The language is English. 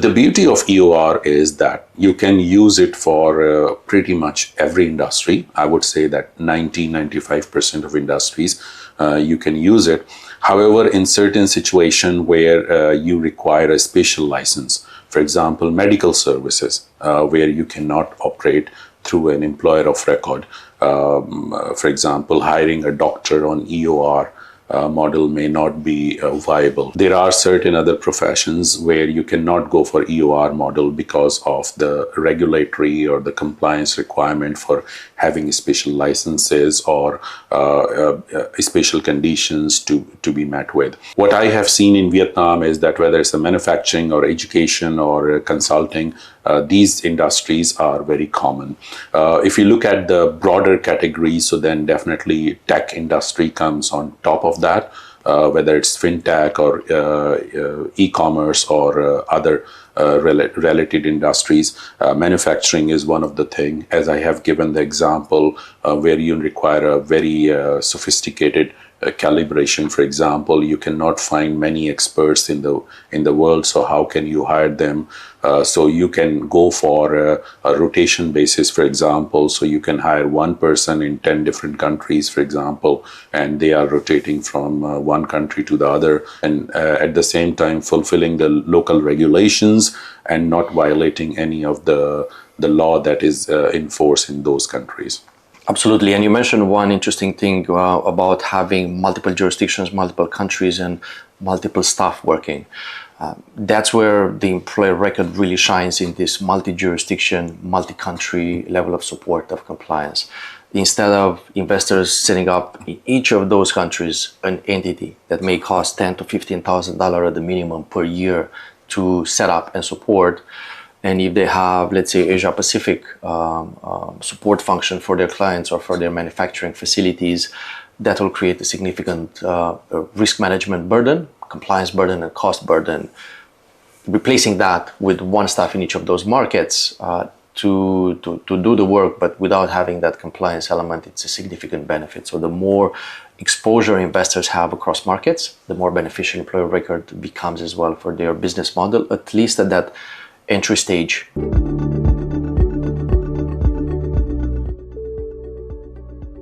the beauty of EOR is that you can use it for pretty much every industry. I would say that 90-95% of industries you can use it. However, in certain situations where you require a special license, for example, medical services, where you cannot operate through an employer of record. For example, hiring a doctor on EOR model may not be viable. There are certain other professions where you cannot go for EOR model because of the regulatory or the compliance requirement for having special licenses or special conditions to be met with. What I have seen in Vietnam is that whether it's a manufacturing or education or consulting, these industries are very common. If you look at the broader categories, so then definitely tech industry comes on top of that, whether it's FinTech or e-commerce or other related industries. Manufacturing is one of the things, as I have given the example, where you require a very sophisticated calibration. For example, you cannot find many experts in the world, so how can you hire them? So you can go for a rotation basis, for example. So you can hire one person in 10 different countries, for example, and they are rotating from one country to the other, and at the same time fulfilling the local regulations and not violating any of the law that is in force in those countries. Absolutely. And you mentioned one interesting thing about having multiple jurisdictions, multiple countries, and multiple staff working. That's where the employer record really shines, in this multi-jurisdiction, multi-country level of support of compliance. Instead of investors setting up in each of those countries an entity that may cost $10,000 to $15,000 at the minimum per year to set up and support, and if they have, let's say, Asia Pacific support function for their clients or for their manufacturing facilities, that will create a significant risk management burden, compliance burden, and cost burden. Replacing that with one staff in each of those markets to do the work, but without having that compliance element, it's a significant benefit. So the more exposure investors have across markets, the more beneficial employer record becomes as well for their business model, at least at that entry stage.